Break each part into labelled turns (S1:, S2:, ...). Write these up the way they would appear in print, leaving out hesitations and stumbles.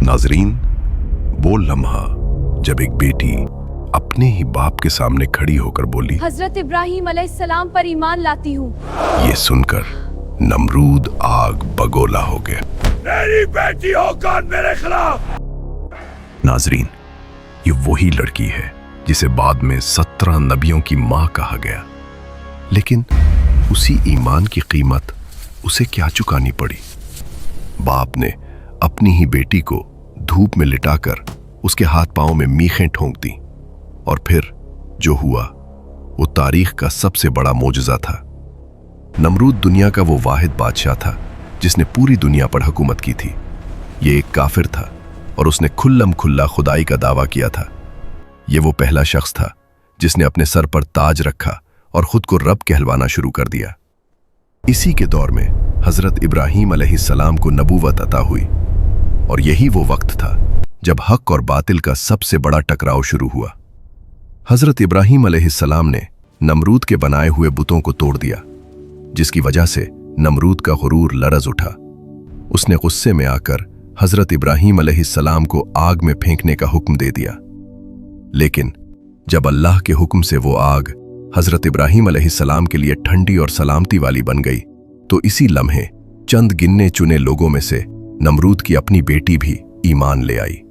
S1: नाजरीन, वो लम्हा जब एक बेटी अपने ही बाप के सामने खड़ी होकर बोली,
S2: हजरत इब्राहिम अलैहिस्सलाम पर ईमान लाती हूँ।
S1: ये सुनकर नमरूद आग बगोला हो गया।
S3: मेरी बेटी हो कौन मेरे खिलाफ?
S1: नाजरीन, ये वही लड़की है जिसे बाद में 17 नबियों की मां कहा गया, लेकिन उसी ईमान की कीमत उसे क्या चुकानी पड़ी। बाप ने अपनी ही बेटी को धूप में लिटाकर उसके हाथ पांव में मीखें ठोंक दी, और फिर जो हुआ वो तारीख का सबसे बड़ा मोजज़ा था। नमरूद दुनिया का वो वाहिद बादशाह था जिसने पूरी दुनिया पर हुकूमत की थी। ये एक काफिर था और उसने खुल्लम खुल्ला खुदाई का दावा किया था। ये वो पहला शख्स था जिसने अपने सर पर ताज रखा और खुद को रब कहलवाना शुरू कर दिया। इसी के दौर में हजरत इब्राहीम अलैहिस्सलाम को नबूवत अता हुई, और यही वो वक्त था जब हक और बातिल का सबसे बड़ा टकराव शुरू हुआ। हजरत इब्राहीम अलैहिस्सलाम ने नमरूद के बनाए हुए बुतों को तोड़ दिया, जिसकी वजह से नमरूद का गुरूर लरज उठा। उसने गुस्से में आकर हजरत इब्राहीम अलैहिस्सलाम को आग में फेंकने का हुक्म दे दिया। लेकिन जब अल्लाह के हुक्म से वो आग हजरत इब्राहीम अलैहिस्सलाम के लिए ठंडी और सलामती वाली बन गई, तो इसी लम्हे चंद गिनने चुने लोगों में से नमरूद की अपनी बेटी भी ईमान ले आई।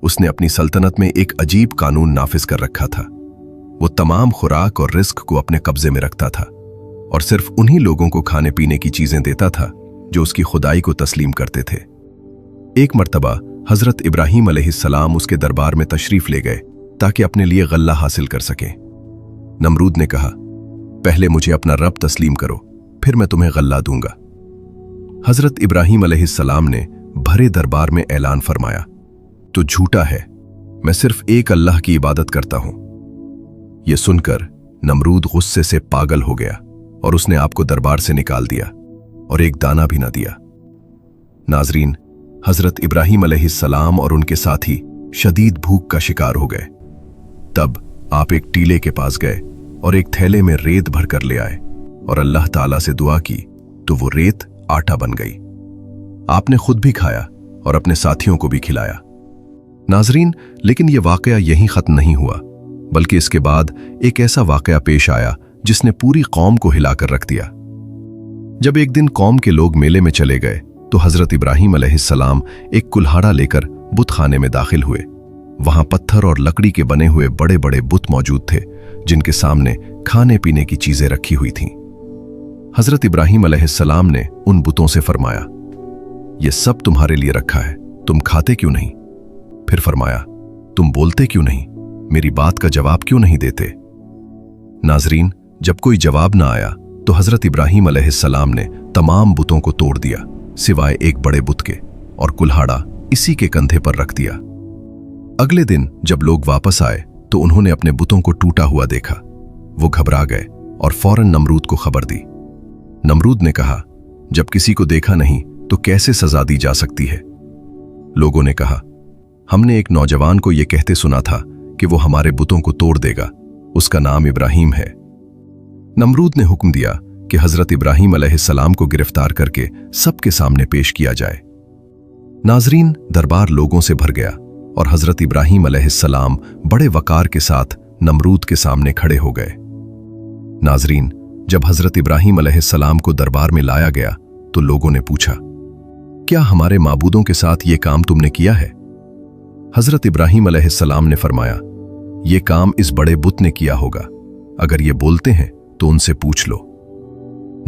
S1: उसने अपनी सल्तनत में एक अजीब कानून नाफिज कर रखा था। वो तमाम खुराक और रिस्क को अपने कब्जे में रखता था और सिर्फ उन्हीं लोगों को खाने पीने की चीजें देता था जो उसकी खुदाई को तस्लीम करते थे। एक मर्तबा हजरत इब्राहीम अलैहिस्सलाम उसके दरबार में तशरीफ ले गए ताकि अपने लिए गल्ला हासिल कर सकें। नमरूद ने कहा, पहले मुझे अपना रब तस्लीम करो, फिर मैं तुम्हें गल्ला दूंगा। हजरत इब्राहीम अलैहिस्सलाम ने भरे दरबार में ऐलान फरमाया, तो झूठा है, मैं सिर्फ एक अल्लाह की इबादत करता हूं। यह सुनकर नमरूद गुस्से से पागल हो गया और उसने आपको दरबार से निकाल दिया और एक दाना भी ना दिया। नाजरीन, हजरत इब्राहीम अलैहिस्सलाम और उनके साथी शदीद भूख का शिकार हो गए। तब आप एक टीले के पास गए और एक थैले में रेत भरकर ले आए और अल्लाह ताला से दुआ की, तो वो रेत आटा बन गई। आपने खुद भी खाया और अपने साथियों को भी खिलाया। नाजरीन, लेकिन यह वाकया यहीं खत्म नहीं हुआ, बल्कि इसके बाद एक ऐसा वाकया पेश आया जिसने पूरी कौम को हिलाकर रख दिया। जब एक दिन कौम के लोग मेले में चले गए तो हजरत इब्राहीम अलैहिस्सलाम एक कुल्हाड़ा लेकर बुत खाने में दाखिल हुए। वहां पत्थर और लकड़ी के बने हुए बड़े बड़े बुत मौजूद थे जिनके सामने खाने पीने की चीजें रखी हुई थीं। हजरत इब्राहीम अलैहिस्सलाम ने उन बुतों से फरमाया, यह सब तुम्हारे लिए रखा है, तुम खाते क्यों नहीं? फिर फरमाया, तुम बोलते क्यों नहीं, मेरी बात का जवाब क्यों नहीं देते? नाजरीन, जब कोई जवाब ना आया तो हजरत इब्राहीम अलैहिस्सलाम ने तमाम बुतों को तोड़ दिया सिवाय एक बड़े बुत के, और कुल्हाड़ा इसी के कंधे पर रख दिया। अगले दिन जब लोग वापस आए तो उन्होंने अपने बुतों को टूटा हुआ देखा। वो घबरा गए और फौरन नमरूद को खबर दी। नमरूद ने कहा, जब किसी को देखा नहीं तो कैसे सजा दी जा सकती है? लोगों ने कहा, हमने एक नौजवान को यह कहते सुना था कि वो हमारे बुतों को तोड़ देगा, उसका नाम इब्राहीम है। नमरूद ने हुक्म दिया कि हजरत इब्राहीम अलैहिस्सलाम को गिरफ्तार करके सबके सामने पेश किया जाए। नाजरीन, दरबार लोगों से भर गया और हजरत इब्राहीम अलैहिस्सलाम बड़े वकार के साथ नमरूद के सामने खड़े हो गए। नाजरीन, जब हजरत इब्राहीम अलैहिस्सलाम को दरबार में लाया गया तो लोगों ने पूछा, क्या हमारे माबूदों के साथ ये काम तुमने किया है? हजरत इब्राहीम अलैहिस्सलाम ने फरमाया, ये काम इस बड़े बुत ने किया होगा, अगर ये बोलते हैं तो उनसे पूछ लो।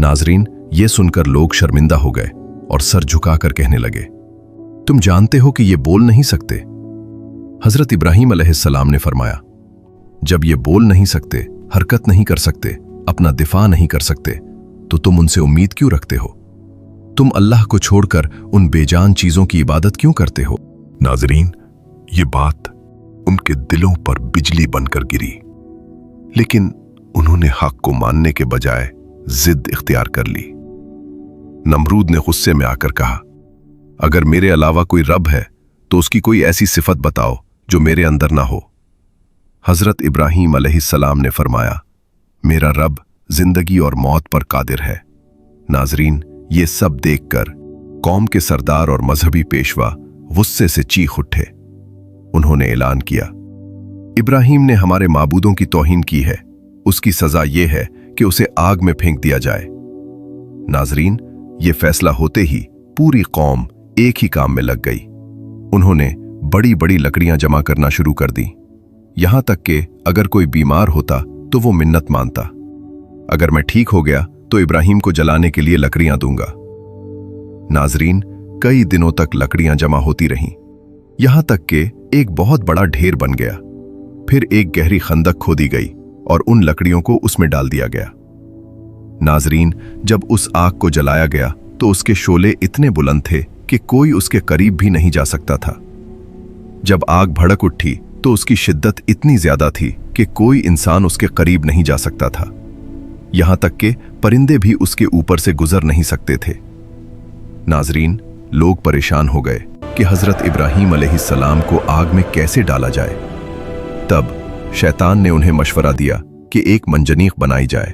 S1: नाजरीन, ये सुनकर लोग शर्मिंदा हो गए और सर झुकाकर कहने लगे, तुम जानते हो कि ये बोल नहीं सकते। हजरत इब्राहीम अलैहिस्सलाम ने फरमाया, जब ये बोल नहीं सकते, हरकत नहीं कर सकते, अपना दिफा नहीं कर सकते, तो तुम उनसे उम्मीद क्यों रखते हो? तुम अल्लाह को छोड़कर उन बेजान चीजों की इबादत क्यों करते हो? नाजरीन, ये बात उनके दिलों पर बिजली बनकर गिरी, लेकिन उन्होंने हक को मानने के बजाय जिद इख्तियार कर ली। नमरूद ने गुस्से में आकर कहा, अगर मेरे अलावा कोई रब है तो उसकी कोई ऐसी सिफत बताओ जो मेरे अंदर ना हो। हजरत इब्राहीम अलैहिस्सलाम ने फरमाया, मेरा रब जिंदगी और मौत पर कादिर है। नाजरीन, ये सब देखकर कौम के सरदार और मजहबी पेशवा गुस्से से चीख उठे। उन्होंने ऐलान किया, इब्राहिम ने हमारे माबूदों की तौहीन की है, उसकी सजा यह है कि उसे आग में फेंक दिया जाए। नाजरीन, ये फैसला होते ही पूरी कौम एक ही काम में लग गई। उन्होंने बड़ी बड़ी लकड़ियां जमा करना शुरू कर दी। यहां तक कि अगर कोई बीमार होता तो वो मिन्नत मानता, अगर मैं ठीक हो गया तो इब्राहिम को जलाने के लिए लकड़ियां दूंगा। नाजरीन, कई दिनों तक लकड़ियां जमा होती रहीं, यहां तक कि एक बहुत बड़ा ढेर बन गया। फिर एक गहरी खंदक खोदी गई और उन लकड़ियों को उसमें डाल दिया गया। नाजरीन, जब उस आग को जलाया गया तो उसके शोले इतने बुलंद थे कि कोई उसके करीब भी नहीं जा सकता था। जब आग भड़क उठी तो उसकी शिद्दत इतनी ज्यादा थी कि कोई इंसान उसके करीब नहीं जा सकता था। यहां तक कि परिंदे भी उसके ऊपर से गुजर नहीं सकते थे। नाजरीन, लोग परेशान हो गए कि हजरत इब्राहिम अलैहिस्सलाम को आग में कैसे डाला जाए। तब शैतान ने उन्हें मशवरा दिया कि एक मंजनीक बनाई जाए।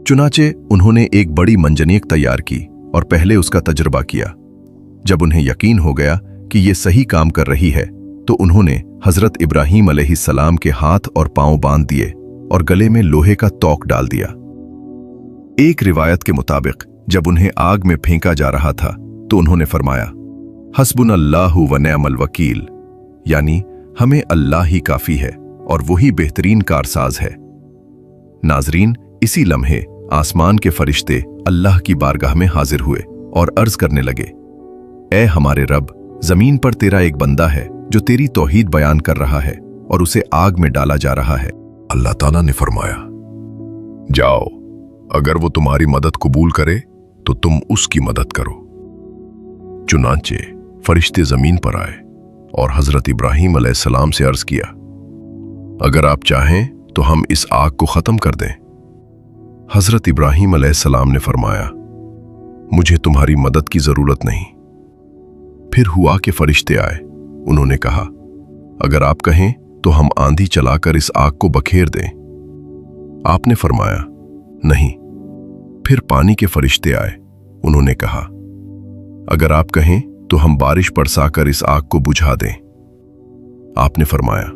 S1: चुनाचे उन्होंने एक बड़ी मंजनीक तैयार की और पहले उसका तजुर्बा किया। जब उन्हें यकीन हो गया कि ये सही काम कर रही है तो उन्होंने हजरत इब्राहिम अलैहिस्सलाम के हाथ और पांव बांध दिए और गले में लोहे का तोक डाल दिया। एक रिवायत के मुताबिक जब उन्हें आग में फेंका जा रहा था तो उन्होंने फरमाया, हस्बुनल्लाहु व निअमल वकील, यानी हमें अल्लाह ही काफी है और वही बेहतरीन कारसाज है। नाजरीन, इसी लम्हे आसमान के फरिश्ते अल्लाह की बारगाह में हाजिर हुए और अर्ज करने लगे, ए हमारे रब, जमीन पर तेरा एक बंदा है जो तेरी तौहीद बयान कर रहा है और उसे आग में डाला जा रहा है।
S3: अल्लाह ताला ने फरमाया, जाओ, अगर वो तुम्हारी मदद कबूल करे तो तुम उसकी मदद करो। चुनांचे फरिश्ते जमीन पर आए और हजरत इब्राहिम अलैहिस्सलाम से अर्ज किया, अगर आप चाहें तो हम इस आग को खत्म कर दें। हजरत इब्राहिम अलैहिस्सलाम ने फरमाया, मुझे तुम्हारी मदद की जरूरत नहीं। फिर हुआ कि फरिश्ते आए, उन्होंने कहा, अगर आप कहें तो हम आंधी चलाकर इस आग को बखेर दें। आपने फरमाया, नहीं। फिर पानी के फरिश्ते आए, उन्होंने कहा, अगर आप कहें तो हम बारिश बरसाकर इस आग को बुझा दें। आपने फरमाया,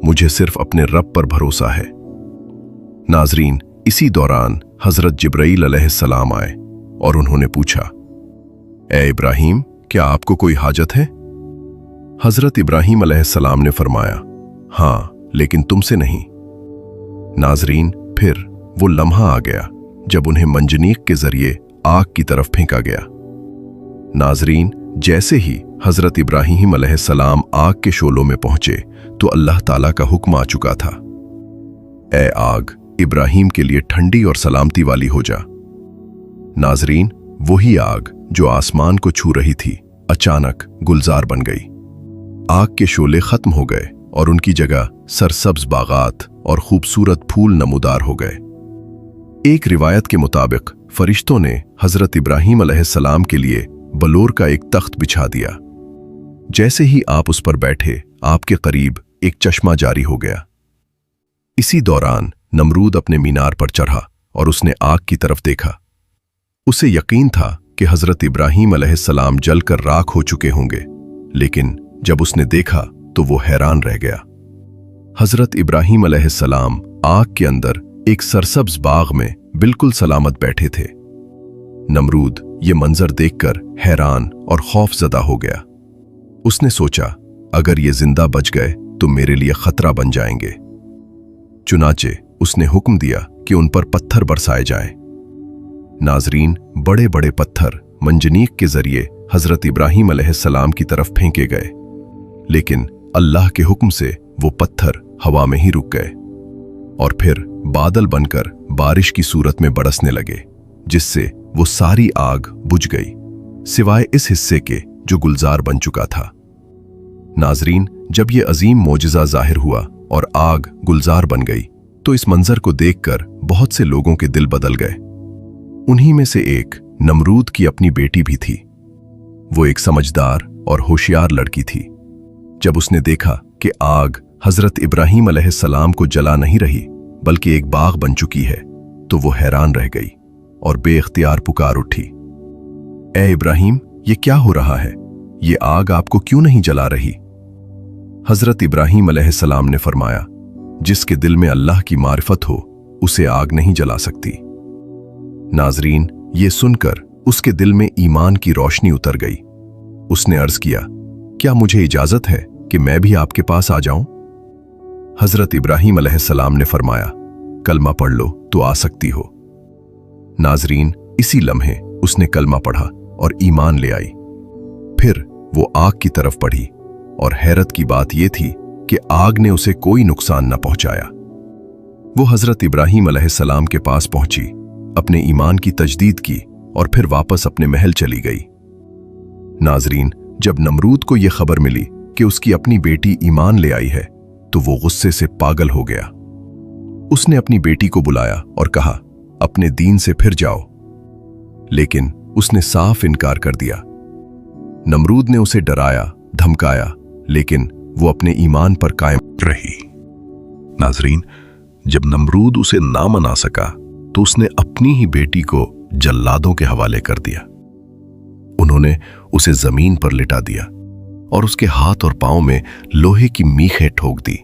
S3: मुझे सिर्फ अपने रब पर भरोसा है। नाजरीन, इसी दौरान हजरत जिब्राईल अलैहिस्सलाम आए और उन्होंने पूछा, ए इब्राहिम, क्या आपको कोई हाजत है? हजरत इब्राहिम अलैहिस्सलाम ने फरमाया, हां, लेकिन तुमसे नहीं। नाजरीन, फिर वो लम्हा आ गया जब उन्हें मंजनीक के जरिए आग की तरफ फेंका गया। नाजरीन, जैसे ही हजरत इब्राहिम अलैहिस्सलाम आग के शोलों में पहुंचे तो अल्लाह ताला का हुक्म आ चुका था, ए आग, इब्राहिम के लिए ठंडी और सलामती वाली हो जा। नाजरीन, वही आग जो आसमान को छू रही थी अचानक गुलजार बन गई। आग के शोले खत्म हो गए और उनकी जगह सरसब्ज बागात और खूबसूरत फूल नमूदार हो गए। एक रिवायत के मुताबिक फरिश्तों ने हजरत इब्राहिम अलैहिस्सलाम के लिए बलोर का एक तख्त बिछा दिया। जैसे ही आप उस पर बैठे, आपके करीब एक चश्मा जारी हो गया। इसी दौरान नमरूद अपने मीनार पर चढ़ा और उसने आग की तरफ देखा। उसे यकीन था कि हजरत इब्राहिम अलैहिस्सलाम जलकर राख हो चुके होंगे, लेकिन जब उसने देखा तो वो हैरान रह गया। हजरत इब्राहिम अलैहिस्सलाम आग के अंदर एक सरसब्ज बाग में बिल्कुल सलामत बैठे थे। नमरूद ये मंजर देखकर हैरान और खौफजदा हो गया। उसने सोचा, अगर ये जिंदा बच गए तो मेरे लिए खतरा बन जाएंगे। चुनाचे उसने हुक्म दिया कि उन पर पत्थर बरसाए जाएं। नाजरीन, बड़े बड़े पत्थर मंजनीक के जरिए हजरत इब्राहिम अलैहिस्सलाम की तरफ फेंके गए, लेकिन अल्लाह के हुक्म से वो पत्थर हवा में ही रुक गए और फिर बादल बनकर बारिश की सूरत में बरसने लगे, जिससे वो सारी आग बुझ गई, सिवाय इस हिस्से के जो गुलजार बन चुका था। नाजरीन, जब ये अजीम मोजिज़ा जाहिर हुआ और आग गुलजार बन गई तो इस मंजर को देखकर बहुत से लोगों के दिल बदल गए। उन्हीं में से एक नमरूद की अपनी बेटी भी थी। वो एक समझदार और होशियार लड़की थी। जब उसने देखा कि आग हजरत इब्राहिम अलैहिस्सलाम को जला नहीं रही बल्कि एक बाग बन चुकी है, तो वो हैरान रह गई और बेख्तियार पुकार उठी, ए इब्राहिम, ये क्या हो रहा है?
S1: ये आग आपको क्यों नहीं जला रही? हजरत इब्राहीम अलैहिस्सलाम ने फरमाया, जिसके दिल में अल्लाह की मारिफत हो उसे आग नहीं जला सकती। नाजरीन, ये सुनकर उसके दिल में ईमान की रोशनी उतर गई। उसने अर्ज किया, क्या मुझे इजाजत है कि मैं भी आपके पास आ जाऊं? हजरत इब्राहीम अलैहिस्सलाम ने फरमाया, कलमा पढ़ लो तो आ सकती हो। नाजरीन, इसी लम्हे उसने कलमा पढ़ा और ईमान ले आई। फिर वो आग की तरफ बढ़ी और हैरत की बात यह थी कि आग ने उसे कोई नुकसान न पहुंचाया। वो हजरत इब्राहीम अलैहिस्सलाम के पास पहुंची, अपने ईमान की तजदीद की और फिर वापस अपने महल चली गई। नाजरीन, जब नमरूद को यह खबर मिली कि उसकी अपनी बेटी ईमान ले आई है तो वो गुस्से से पागल हो गया। उसने अपनी बेटी को बुलाया और कहा, अपने दीन से फिर जाओ, लेकिन उसने साफ इनकार कर दिया। नमरूद ने उसे डराया, धमकाया, लेकिन वो अपने ईमान पर कायम
S3: रही। नाजरीन, जब नमरूद उसे ना मना सका तो उसने अपनी ही बेटी को जल्लादों के हवाले कर दिया। उन्होंने उसे जमीन पर लिटा दिया और उसके हाथ और पांव में लोहे की मीखें ठोक दी।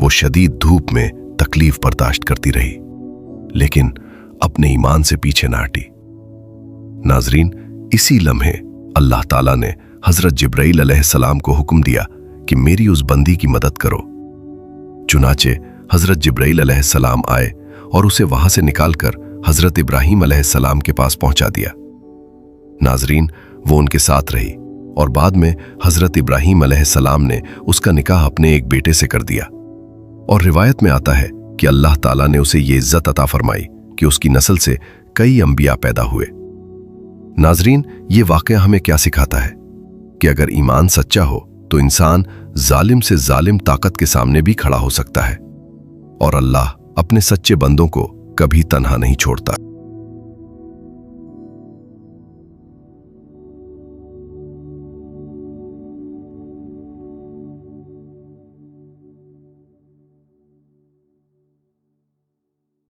S3: वो शदीद धूप में तकलीफ बर्दाश्त करती रही, लेकिन अपने ईमान से पीछे ना हटी। नाजरीन, इसी लम्हे अल्लाह ताला ने हजरत जिब्राइल अलैहिस्सलाम को हुक्म दिया कि मेरी उस बंदी की मदद करो। चुनाचे हजरत जिब्राइल अलैहिस्सलाम आए और उसे वहां से निकालकर हजरत इब्राहीम अलैहिस्सलाम के पास पहुंचा दिया। नाजरीन, वो उनके साथ रही और बाद में हजरत इब्राहीम अलैहिस्सलाम ने उसका निकाह अपने एक बेटे से कर दिया। और रिवायत में आता है कि अल्लाह ताला ने उसे ये इज्जत अता फरमाई कि उसकी नस्ल से कई अंबिया पैदा हुए। नाजरीन, ये वाकया हमें क्या सिखाता है कि अगर ईमान सच्चा हो तो इंसान जालिम से जालिम ताकत के सामने भी खड़ा हो सकता है और अल्लाह अपने सच्चे बंदों को कभी तन्हा नहीं छोड़ता।